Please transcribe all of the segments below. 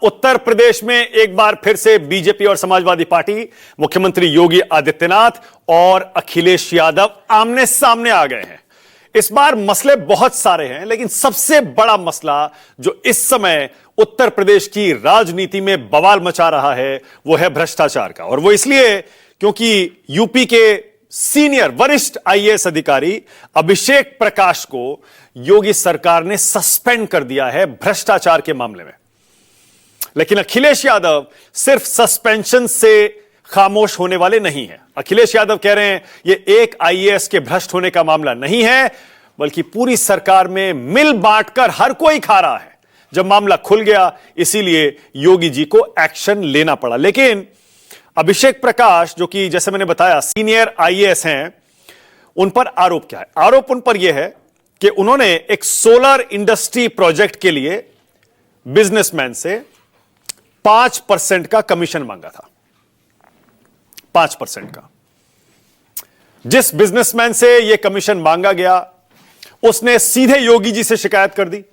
उत्तर प्रदेश में एक बार फिर से बीजेपी और समाजवादी पार्टी, मुख्यमंत्री योगी आदित्यनाथ और अखिलेश यादव आमने सामने आ गए हैं। इस बार मसले बहुत सारे हैं, लेकिन सबसे बड़ा मसला जो इस समय उत्तर प्रदेश की राजनीति में बवाल मचा रहा है वो है भ्रष्टाचार का। और वो इसलिए क्योंकि यूपी के सीनियर वरिष्ठ आईएएस अधिकारी अभिषेक प्रकाश को योगी सरकार ने सस्पेंड कर दिया है भ्रष्टाचार के मामले में। लेकिन अखिलेश यादव सिर्फ सस्पेंशन से खामोश होने वाले नहीं हैं। अखिलेश यादव कह रहे हैं यह एक आईएएस के भ्रष्ट होने का मामला नहीं है, बल्कि पूरी सरकार में मिल बांटकर हर कोई खा रहा है। जब मामला खुल गया, इसीलिए योगी जी को एक्शन लेना पड़ा। लेकिन अभिषेक प्रकाश, जो कि जैसे मैंने बताया सीनियर आईएएस हैं, उन पर आरोप क्या है? आरोप उन पर यह है कि उन्होंने एक सोलर इंडस्ट्री प्रोजेक्ट के लिए बिजनेसमैन से 5% का कमीशन मांगा था। 5% का। जिस बिजनेसमैन से यह कमीशन मांगा गया, उसने सीधे योगी जी से शिकायत कर दी।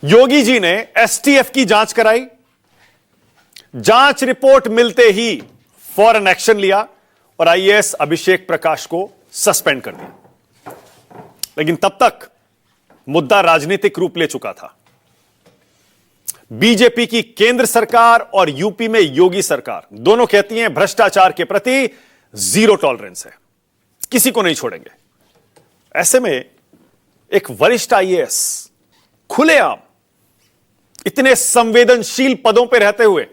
योगी जी ने एसटीएफ की जांच कराई। जांच रिपोर्ट मिलते ही फौरन एक्शन लिया और आईएएस अभिषेक प्रकाश को सस्पेंड कर दिया। लेकिन तब तक मुद्दा राजनीतिक रूप ले चुका था। बीजेपी की केंद्र सरकार और यूपी में योगी सरकार दोनों कहती हैं भ्रष्टाचार के प्रति जीरो टॉलरेंस है, किसी को नहीं छोड़ेंगे। ऐसे में एक वरिष्ठ आईएएस खुलेआम इतने संवेदनशील पदों पर रहते हुए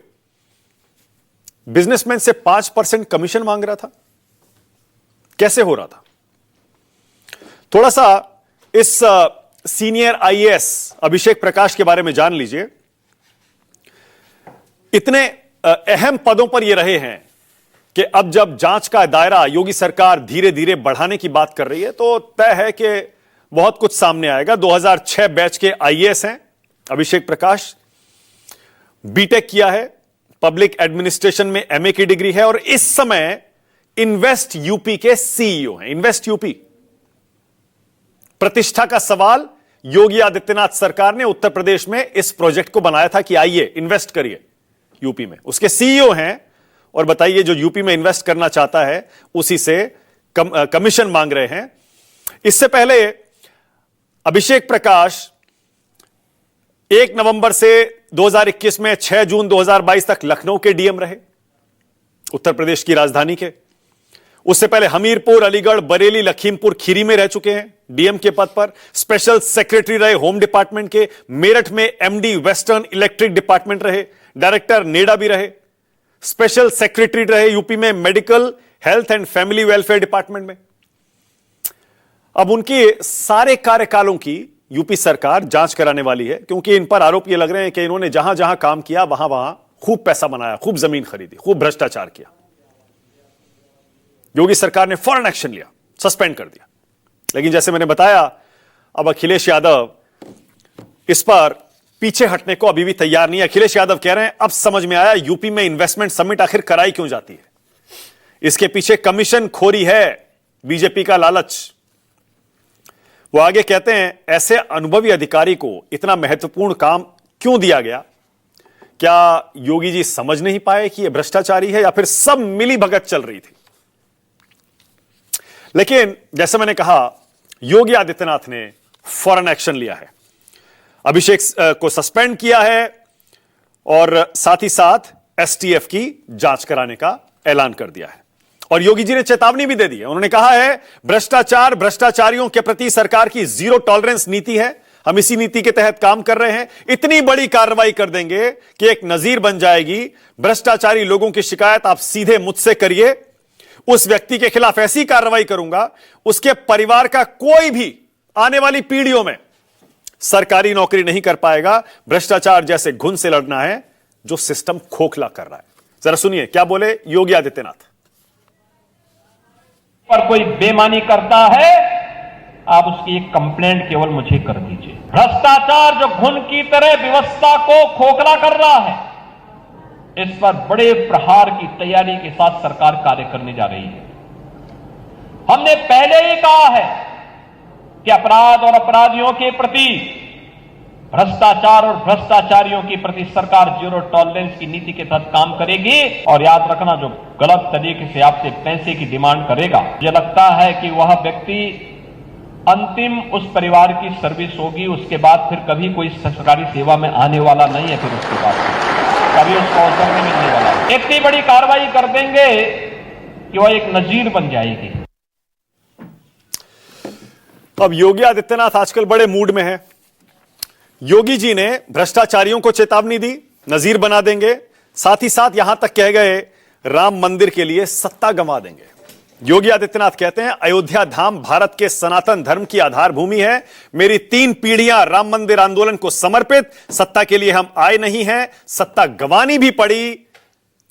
बिजनेसमैन से 5% कमीशन मांग रहा था। कैसे हो रहा था? थोड़ा सा इस सीनियर आईएएस अभिषेक प्रकाश के बारे में जान लीजिए। इतने अहम पदों पर ये रहे हैं कि अब जब जांच का दायरा योगी सरकार धीरे धीरे बढ़ाने की बात कर रही है, तो तय है कि बहुत कुछ सामने आएगा। 2006 बैच के आईएएस हैं अभिषेक प्रकाश। बीटेक किया है, पब्लिक एडमिनिस्ट्रेशन में एमए की डिग्री है और इस समय इन्वेस्ट यूपी के सीईओ हैं। इन्वेस्ट यूपी प्रतिष्ठा का सवाल, योगी आदित्यनाथ सरकार ने उत्तर प्रदेश में इस प्रोजेक्ट को बनाया था कि आइए इन्वेस्ट करिए यूपी में। उसके सीईओ हैं और बताइए जो यूपी में इन्वेस्ट करना चाहता है उसी से कमीशन मांग रहे हैं। इससे पहले अभिषेक प्रकाश 1 नवंबर से 2021 में 6 जून 2022 तक लखनऊ के डीएम रहे, उत्तर प्रदेश की राजधानी के। उससे पहले हमीरपुर, अलीगढ़, बरेली, लखीमपुर खीरी में रह चुके हैं डीएम के पद पर। स्पेशल सेक्रेटरी रहे होम डिपार्टमेंट के। मेरठ में एमडी वेस्टर्न इलेक्ट्रिक डिपार्टमेंट रहे। डायरेक्टर नेडा भी रहे। स्पेशल सेक्रेटरी रहे यूपी में medical, health and family welfare department में। अब उनके सारे कार्यकालों की यूपी सरकार जांच कराने वाली है, क्योंकि इन पर आरोप ये लग रहे हैं कि इन्होंने जहां जहां काम किया वहां वहां खूब पैसा बनाया, खूब जमीन खरीदी, खूब भ्रष्टाचार किया। योगी सरकार ने फौरन एक्शन लिया, सस्पेंड कर दिया। लेकिन जैसे मैंने बताया, अब अखिलेश यादव इस पर पीछे हटने को अभी भी तैयार नहीं है। अखिलेश यादव कह रहे हैं अब समझ में आया यूपी में इन्वेस्टमेंट समिट आखिर कराई क्यों जाती है। इसके पीछे कमीशन खोरी है, बीजेपी का लालच। वो आगे कहते हैं ऐसे अनुभवी अधिकारी को इतना महत्वपूर्ण काम क्यों दिया गया? क्या योगी जी समझ नहीं पाए कि यह भ्रष्टाचारी है या फिर सब मिली भगत चल रही थी? लेकिन जैसे मैंने कहा, योगी आदित्यनाथ ने फौरन एक्शन लिया है, अभिषेक को सस्पेंड किया है और साथ ही साथ एसटीएफ की जांच कराने का ऐलान कर दिया है। और योगी जी ने चेतावनी भी दे दी है। उन्होंने कहा है भ्रष्टाचार, भ्रष्टाचारियों के प्रति सरकार की जीरो टॉलरेंस नीति है। हम इसी नीति के तहत काम कर रहे हैं। इतनी बड़ी कार्रवाई कर देंगे कि एक नजीर बन जाएगी। भ्रष्टाचारी लोगों की शिकायत आप सीधे मुझसे करिए, उस व्यक्ति के खिलाफ ऐसी कार्रवाई करूंगा, उसके परिवार का कोई भी आने वाली पीढ़ियों में सरकारी नौकरी नहीं कर पाएगा। भ्रष्टाचार जैसे घुन से लड़ना है जो सिस्टम खोखला कर रहा है। जरा सुनिए क्या बोले योगी आदित्यनाथ। पर कोई बेईमानी करता है, आप उसकी एक कंप्लेंट केवल मुझे कर दीजिए। भ्रष्टाचार जो घुन की तरह व्यवस्था को खोखला कर रहा है, इस पर बड़े प्रहार की तैयारी के साथ सरकार कार्य करने जा रही है। हमने पहले ही कहा है कि अपराध और अपराधियों के प्रति भ्रष्टाचार और भ्रष्टाचारियों के प्रति सरकार जीरो टॉलरेंस की नीति के तहत काम करेगी। और याद रखना, जो गलत तरीके से आपसे पैसे की डिमांड करेगा, मुझे लगता है कि वह व्यक्ति अंतिम उस परिवार की सर्विस होगी, उसके बाद फिर कभी कोई सरकारी सेवा में आने वाला नहीं है। फिर उसके बाद कभी उसको अवसर नहीं मिलने वाला। इतनी बड़ी कार्रवाई कर देंगे कि वह एक नजीर बन जाएगी। अब योगी आदित्यनाथ आजकल बड़े मूड में हैं। योगी जी ने भ्रष्टाचारियों को चेतावनी दी, नजीर बना देंगे, साथ ही साथ यहां तक कह गए राम मंदिर के लिए सत्ता गंवा देंगे। योगी आदित्यनाथ कहते हैं, अयोध्या धाम भारत के सनातन धर्म की आधार भूमि है। मेरी 3 पीढ़ियां राम मंदिर आंदोलन को समर्पित, सत्ता के लिए हम आए नहीं हैं। सत्ता गंवानी भी पड़ी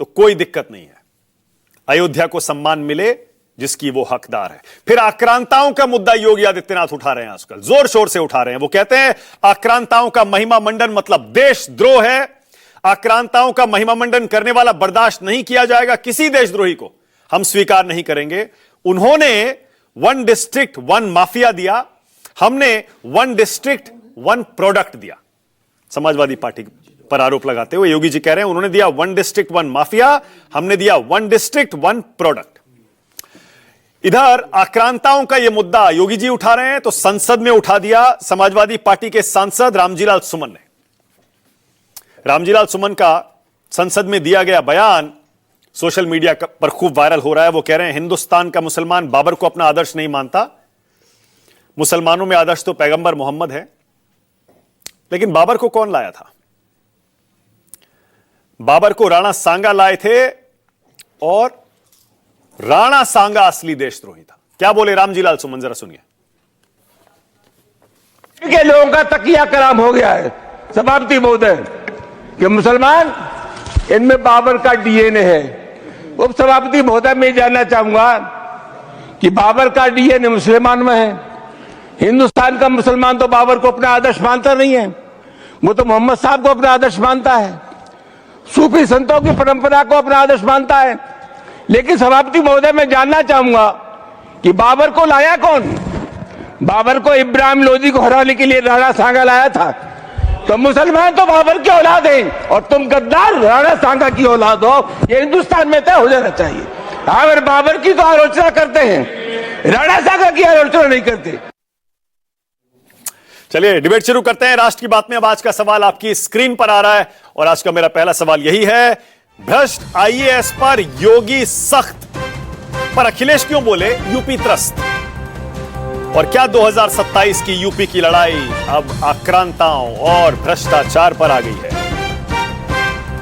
तो कोई दिक्कत नहीं है। अयोध्या को सम्मान मिले जिसकी वो हकदार है। फिर आक्रांताओं का मुद्दा योगी आदित्यनाथ उठा रहे हैं, आजकल जोर शोर से उठा रहे हैं। वो कहते हैं आक्रांताओं का महिमा मंडन मतलब देशद्रोह है। आक्रांताओं का महिमा मंडन करने वाला बर्दाश्त नहीं किया जाएगा। किसी देशद्रोही को हम स्वीकार नहीं करेंगे। उन्होंने 1 डिस्ट्रिक्ट 1 माफिया दिया, हमने 1 डिस्ट्रिक्ट 1 प्रोडक्ट दिया। समाजवादी पार्टी पर आरोप लगाते हुए योगी जी कह रहे हैं, उन्होंने दिया 1 डिस्ट्रिक्ट 1 माफिया, हमने दिया 1 डिस्ट्रिक्ट 1 प्रोडक्ट। इधर आक्रांताओं का यह मुद्दा योगी जी उठा रहे हैं तो संसद में उठा दिया समाजवादी पार्टी के सांसद रामजीलाल सुमन ने। रामजीलाल सुमन का संसद में दिया गया बयान सोशल मीडिया पर खूब वायरल हो रहा है। वो कह रहे हैं, हिंदुस्तान का मुसलमान बाबर को अपना आदर्श नहीं मानता। मुसलमानों में आदर्श तो पैगंबर मोहम्मद है, लेकिन बाबर को कौन लाया था? बाबर को राणा सांगा लाए थे और राणा सांगा असली देशद्रोही था। क्या बोले रामजीलाल सुमन, जरा सुनिए। के लोगों का तकिया कलाम हो गया है सभापति महोदय कि मुसलमान इनमें बाबर का डीएनए है। उप सभापति महोदय, मैं जानना चाहूंगा कि बाबर का डीएनए मुसलमान में है। हिंदुस्तान का मुसलमान तो बाबर को अपना आदर्श मानता नहीं है, वो तो मोहम्मद साहब को अपना आदर्श मानता है, सूफी संतों की परंपरा को अपना आदर्श मानता है। लेकिन सभापति महोदय, मैं जानना चाहूंगा कि बाबर को लाया कौन? बाबर को इब्राहिम लोदी को हराने के लिए राणा सांगा लाया था। तो मुसलमान तो बाबर की औलाद हैं और तुम गद्दार राणा सांगा की औलाद हो, ये हिंदुस्तान में तय हो जाना चाहिए। अगर बाबर की तो आलोचना करते हैं, राणा सांगा की आलोचना नहीं करते। चलिए डिबेट शुरू करते हैं राष्ट्र की बात में। अब आज का सवाल आपकी स्क्रीन पर आ रहा है और आज का मेरा पहला सवाल यही है, भ्रष्ट आईएएस पर योगी सख्त, पर अखिलेश क्यों बोले यूपी त्रस्त? और क्या 2027 की यूपी की लड़ाई अब आक्रांताओं और भ्रष्टाचार पर आ गई है?